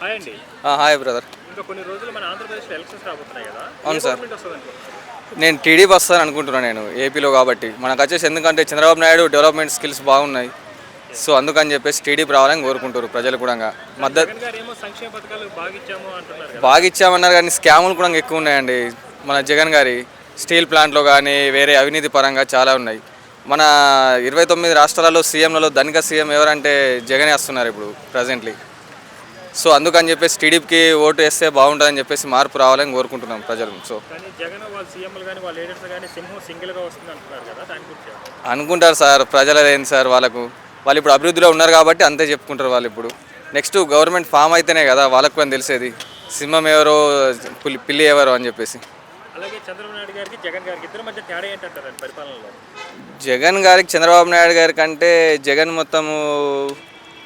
Hi అండి. Hi brother. ఇంకా కొన్ని రోజులు మన ఆంధ్రప్రదేశ్లో ఎలక్షన్స్ రాబోతున్నాయి కదా. అవును సార్. గవర్నమెంట్ వస్తుంది అనుకుంటున్నారు? నేను టీడీపీ వస్తాను అనుకుంటున్నాను నేను ఏపీలో కాబట్టి మనకు వచ్చేసి ఎందుకంటే చంద్రబాబు నాయుడు డెవలప్మెంట్ స్కిల్స్ బాగున్నాయి. సో అందుకని చెప్పేసి టీడీపీ రావాలని కోరుకుంటారు ప్రజలు కూడా. మద్దతు జగన్ గారు ఏమో సంక్షేమ పథకాలు బాగా ఇచ్చాము అంటున్నారు కదా. బాగా ఇచ్చామన్నారు కానీ స్కాములు కూడా ఎక్కువ ఉన్నాయండి. మన జగన్ గారి స్టీల్ ప్లాంట్లో కానీ వేరే అవినీతి పరంగా చాలా ఉన్నాయి. మన 29 రాష్ట్రాలలో సీఎంలలో ధనిక సీఎం ఎవరంటే జగనే వస్తున్నారు ఇప్పుడు ప్రజెంట్లీ. సో అందుకని చెప్పేసి టీడీపీకి ఓటు వేస్తే బాగుంటుందని చెప్పేసి మార్పు రావాలని కోరుకుంటున్నాం ప్రజలు. సో కానీ జగన్ వాళ్ళ సీఎంలు కానీ వాళ్ళ లీడర్స్ కానీ సింహం సింగిల్గా వస్తుంది అంటున్నారు కదా, దాని గురించి అనుకుంటారు సార్. ప్రజలదేంటి సార్, వాళ్ళు ఇప్పుడు అభివృద్ధిలో ఉన్నారు కాబట్టి అంతే చెప్పుకుంటారు వాళ్ళు. ఇప్పుడు నెక్స్ట్ గవర్నమెంట్ ఫామ్ అయితేనే కదా వాళ్ళకు అని తెలిసేది సింహం ఎవరో పిల్లి ఎవరో అని చెప్పేసి. అలాగే చంద్రబాబు నాయుడు గారికి జగన్ గారికి ఇద్దరి మధ్య తేడా ఏంటంటారు పరిపాలనలో? జగన్ గారికి చంద్రబాబు నాయుడు గారి కంటే జగన్ మొత్తము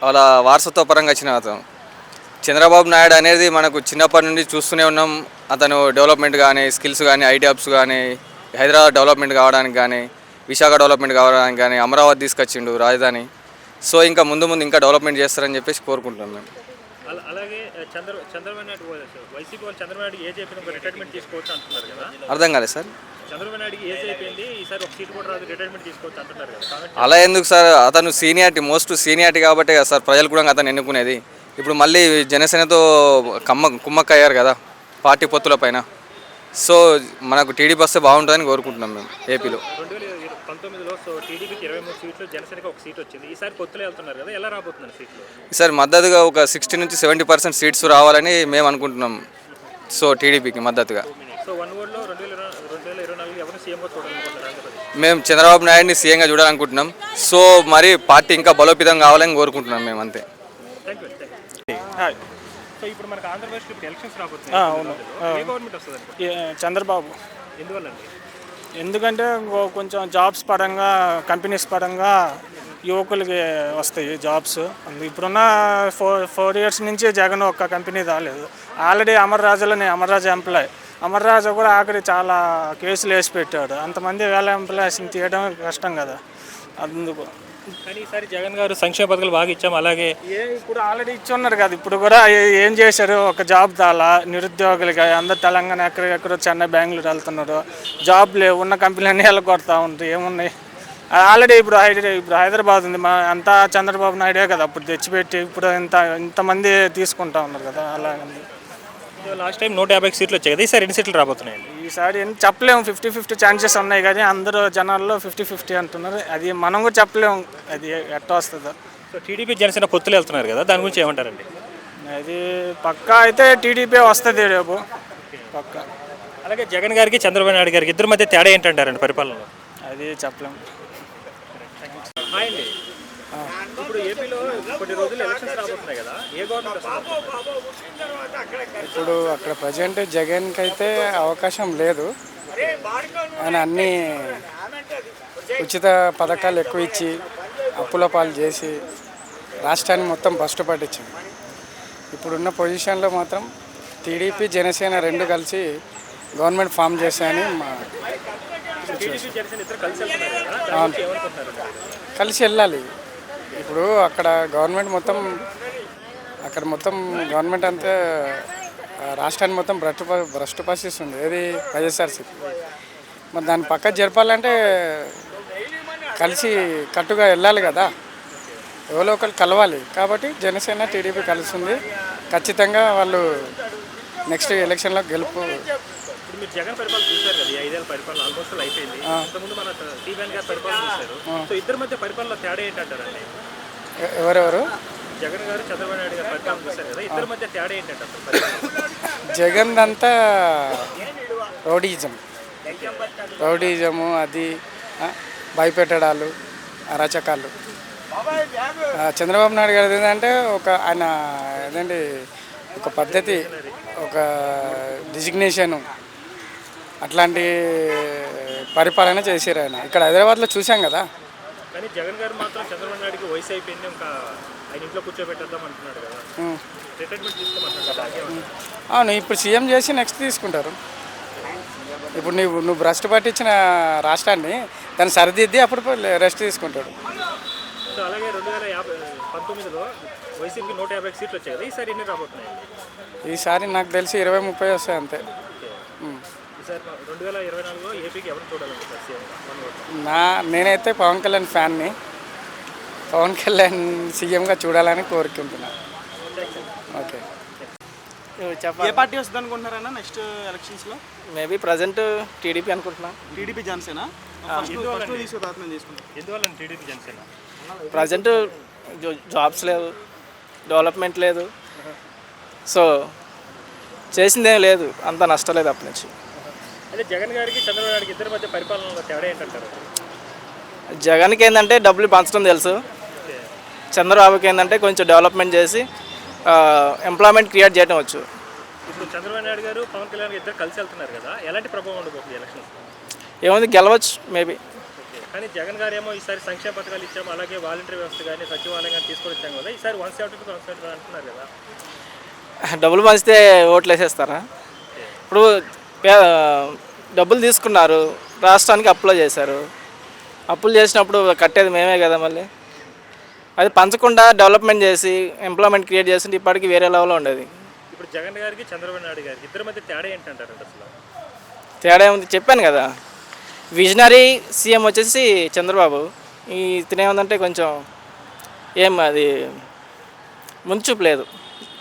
వాళ్ళ వారసత్వ పరంగా వచ్చిన అతను. చంద్రబాబు నాయుడు అనేది మనకు చిన్నప్పటి నుండి చూస్తూనే ఉన్నాం. అతను డెవలప్మెంట్ కానీ స్కిల్స్ కానీ ఐటీ హబ్స్ కానీ హైదరాబాద్ డెవలప్మెంట్ కావడానికి కానీ విశాఖ డెవలప్మెంట్ కావడానికి కానీ అమరావతి తీసుకొచ్చిండు రాజధాని. సో ఇంకా ముందు ఇంకా డెవలప్మెంట్ చేస్తారని చెప్పేసి కోరుకుంటున్నాం మేము. అలాగే చంద్రబాబు నాయుడు వైసీపీ వాళ్ళు చంద్రబాబు నాయుడు ఏజ్ అయిపోయింది రిటైర్మెంట్ తీసుకోవచ్చు అంటున్నారు కదా. అర్థం కాలేదు సార్. చంద్రబాబు నాయుడు ఏజ్ అయిపోయింది, ఈసారి ఒక సీట్ కూడా రాదు, రిటైర్మెంట్ తీసుకోవచ్చు అంటున్నారు కదా. అలా ఎందుకు సార్? అతను మోస్ట్ సీనియారిటీ కాబట్టే కదా సార్ ప్రజలు కూడా అతను ఎన్నుకునేది. ఇప్పుడు మళ్ళీ జనసేనతో కుమ్మక్కయ్యారు కదా పార్టీ పొత్తుల పైన. సో మనకు టీడీపీ వస్తే బాగుంటుందని కోరుకుంటున్నాం మేము ఏపీలో. 2019లో సో టీడీపీకి 23 సీట్లు, జనసేనకి ఒక సీట్ వచ్చింది. ఈసారి పొత్తులు వెళ్తున్నారు కదా, ఎలా రాబోతున్నారు సీట్లు? ఈసారి మద్దతుగా ఒక 60 నుంచి 70% సీట్స్ రావాలని మేము అనుకుంటున్నాం. సో టీడీపీకి మద్దతుగా. సో వన్ వర్డ్లో 2024 ఎవరు సీఎంగా చూడాలనుకుంటున్నారు ఆంధ్రప్రదేశ్? మేము చంద్రబాబు నాయుడిని సీఎంగా చూడాలనుకుంటున్నాం. సో మరి పార్టీ ఇంకా బలోపేతం కావాలని కోరుకుంటున్నాం మేము అంతే. Thank you. సో ఇప్పుడు మనకు ఆంధ్రప్రదేశ్లో ఇప్పుడు ఎలక్షన్స్ రాబోతున్నాయి. అవును. ఏ గవర్నమెంట్ వస్తుంది? చంద్రబాబు. ఎందువల్ల అండి? ఎందుకంటే కొంచెం జాబ్స్ పరంగా కంపెనీస్ పరంగా యువకులకి వస్తాయి జాబ్స్. ఇప్పుడున్న 4 years నుంచి జగన్ ఒక్క కంపెనీ రాలేదు. Already Amara Raja employee. అమర్రాజు కూడా ఆఖరి చాలా కేసులు వేసి పెట్టాడు. అంతమంది వేల ఎంప్లాయీస్ని తీయడం కష్టం కదా. అందుకు కానీ ఈసారి జగన్ గారు సంక్షేమ పథకాలు బాగా ఇచ్చాము. అలాగే ఇప్పుడు ఆల్రెడీ ఇచ్చి ఉన్నారు కదా. ఇప్పుడు కూడా ఏం చేశారు? ఒక జాబ్ తాలా నిరుద్యోగులకి అందరు తెలంగాణ ఎక్కడెక్కడో చెన్నై బెంగళూరు వెళ్తున్నారు. జాబ్ లేవు, ఉన్న కంపెనీలన్నీ వెళ్ళగొడతా ఉంటాయి. ఏమున్నాయి ఆల్రెడీ ఇప్పుడు హైదరాబాద్ ఉంది, అంతా చంద్రబాబు నాయుడే కదా అప్పుడు తెచ్చిపెట్టి ఇప్పుడు ఇంతమంది తీసుకుంటా ఉన్నారు కదా. అలాగే లాస్ట్ టైం 150 సీట్లు వచ్చాయి కదా, ఈసారి ఎన్ని సీట్లు రాబోతున్నాయండి? ఈసారి చెప్పలేము. 50-50 ఛాన్సెస్ ఉన్నాయి కానీ అందరూ జనాల్లో 50-50 అంటున్నారు. అది మనం కూడా చెప్పలేము అది ఎట్లా వస్తుందో. సో టీడీపీ జనసేన పొత్తులు వెళ్తున్నారు కదా, దాని గురించి ఏమంటారండి? అది పక్కా అయితే టీడీపీ వస్తుంది రేపు పక్కా. అలాగే జగన్ గారికి చంద్రబాబు నాయుడు గారికి ఇద్దరి మధ్య తేడా ఏంటంటారండి పరిపాలనలో? అది చెప్పలేము. హాయ్ అండి. ఇప్పుడు ఏపీలో కొన్ని రోజులు ఎలక్షన్స్ రాబోతున్నాయి కదా, ఏ గవర్నమెంట్ వస్తుంది? ఇప్పుడు అక్కడ ప్రజెంట్ జగన్కి అయితే అవకాశం లేదు. ఆయన అన్ని ఉచిత పథకాలు ఎక్కువ ఇచ్చి అప్పుల పాలు చేసి రాష్ట్రాన్ని మొత్తం బస్టు పట్టించింది. ఇప్పుడున్న పొజిషన్లో మాత్రం టీడీపీ జనసేన రెండు కలిసి గవర్నమెంట్ ఫామ్ చేశాయని మా కలిసి వెళ్ళాలి. ఇప్పుడు అక్కడ గవర్నమెంట్ మొత్తం గవర్నమెంట్ అంతా రాష్ట్రాన్ని మొత్తం భ్రష్టు పరిస్థితుంది. ఏది వైఎస్ఆర్సీపీ. మరి దాన్ని పక్క జరపాలంటే కలిసి కట్టుగా వెళ్ళాలి కదా, ఎవరో ఒకరు కలవాలి. కాబట్టి జనసేన టీడీపీ కలిసింది. ఖచ్చితంగా వాళ్ళు నెక్స్ట్ ఎలక్షన్లో గెలుపు. ఇప్పుడు మీరు జగన్ పరిపాలన చూశారు కదా, 5 ఏళ్ళ పరిపాలన ఆల్మోస్ట్ అయిపోయింది. ఇంతకుముందు మన టీవీఎన్ గారు పరిపాలన చూశారు. సో ఇద్దరి మధ్య పరిపాలన తేడా ఏంటంటారండి? ఎవరెవరు? జగన్ గారు చంద్రబాబు నాయుడు గారు పరిపాలన చూశారు కదా, ఇద్దరి మధ్య తేడా ఏంటంటారు? జగన్ అంతా రౌడీజము, అది భయపెట్టడాలు, అరాచకాలు. చంద్రబాబు నాయుడు గారు ఏంటంటే ఆయన ఏదండి ఒక పద్ధతి, ఒక డిజిగ్నేషను, అట్లాంటి పరిపాలన చేశారు ఆయన. ఇక్కడ హైదరాబాద్లో చూసాం కదా. కానీ జగన్ గారు మాత్రం చంద్రబాబు నాయుడుకి వయసు అయిపోయింది, ఇంకా ఆయన ఇంట్లో కూర్చోబెట్టేద్దాం అంటున్నాడు కదా, రిటైర్మెంట్ తీసుకోమంటున్నాడు. అవును, ఇప్పుడు సీఎం చేసి నెక్స్ట్ తీసుకుంటారు. ఇప్పుడు నువ్వు భ్రష్టు పట్టించిన రాష్ట్రాన్ని దాన్ని సరిదిద్ది అప్పుడు రెస్ట్ తీసుకుంటాడు. సో అలాగే 2019లో వైసీపీకి 150 సీట్లు వచ్చాయి కదా, ఈసారి ఎన్ని రాబోతున్నాయి? ఈసారి నాకు తెలిసి 20-30 వస్తాయి అంతే. ఈసారి 2024లో ఏపీకి ఎవరు చూడాలనుకుంటారు సీఎం? నేనైతే పవన్ కళ్యాణ్ ఫ్యాన్ని. పవన్ కళ్యాణ్ సీఎంగా చూడాలని కోరుకుంటున్నాను. ఓకే. ఏ పార్టీ వస్తుంది అనుకుంటున్నారన్నా నెక్స్ట్ ఎలక్షన్స్లో? మేబీ ప్రజెంట్ టీడీపీ అనుకుంటున్నా. టీడీపీ జనసేన ఎందువల్ల టీడీపీ జనసేన? ప్రజెంట్ జాబ్స్ లేవు, డెవలప్మెంట్ లేదు, సో చేసిందేం లేదు, అంత నష్టం లేదు అప్పటి నుంచి. అదే జగన్ గారికి చంద్రబాబు నాయుడుకి ఇద్దరి మధ్య పరిపాలనలో తేడా ఏంటంటారు? జగన్కి ఏంటంటే డబ్బులు పంచడం తెలుసు, చంద్రబాబుకి ఏంటంటే కొంచెం డెవలప్మెంట్ చేసి ఎంప్లాయ్మెంట్ క్రియేట్ చేయడం వచ్చు. ఇప్పుడు చంద్రబాబు నాయుడు గారు పవన్ కళ్యాణ్ ఇద్దరు కలిసి వెళ్తున్నారు కదా, ఎలాంటి ప్రభావం ఉండబోతుంది ఎలక్షన్స్? ఏముంది, గెలవచ్చు మేబీ. కానీ జగన్ గారు ఏమో ఈసారి సంక్షేమ పథకాలు ఇచ్చాము, అలాగే వాలంటీర్ వ్యవస్థ కానీ సచివాలయం కానీ తీసుకొని వచ్చాము కదా, ఈసారి 170 అంటున్నారు కదా. డబ్బులు పంచితే ఓట్లు వేసేస్తారా? ఇప్పుడు డబ్బులు తీసుకున్నారు, రాష్ట్రానికి అప్లై చేశారు, అప్పులు చేసినప్పుడు కట్టేది మేమే కదా. మళ్ళీ అది పంచకుండా డెవలప్మెంట్ చేసి ఎంప్లాయ్మెంట్ క్రియేట్ చేసి ఇప్పటికి వేరే లెవెల్లో ఉండేది. ఇప్పుడు జగన్ గారికి చంద్రబాబు నాయుడు గారికి ఇద్దరి మధ్య తేడా ఏంటంటారు అసలు? తేడా ఏముంది చెప్పాను కదా, విజనరీ సీఎం వచ్చేసి చంద్రబాబు, ఇతనేముందంటే కొంచెం ఏం అది ముంచూపు లేదు.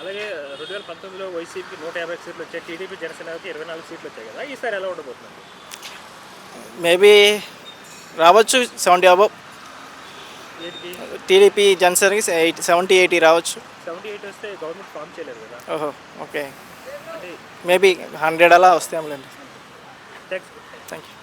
అలాగే 2019లో వైసీపీకి 150 సీట్లు వచ్చాయి, టీడీపీ జనసేనకి 24 సీట్లు వచ్చాయి కదా, ఈసారి ఎలా ఉండబోతుంది? మేబీ రావచ్చు 70 అబౌవ్. టీడీపీ జనసేనకి 70-80 రావచ్చు. 78 వస్తే గవర్నమెంట్ ఫామ్ చేయలేదు కదా. ఓహో, ఓకే. మేబీ 100 అలా వస్తాయంలేండి. థ్యాంక్స్. Thank you.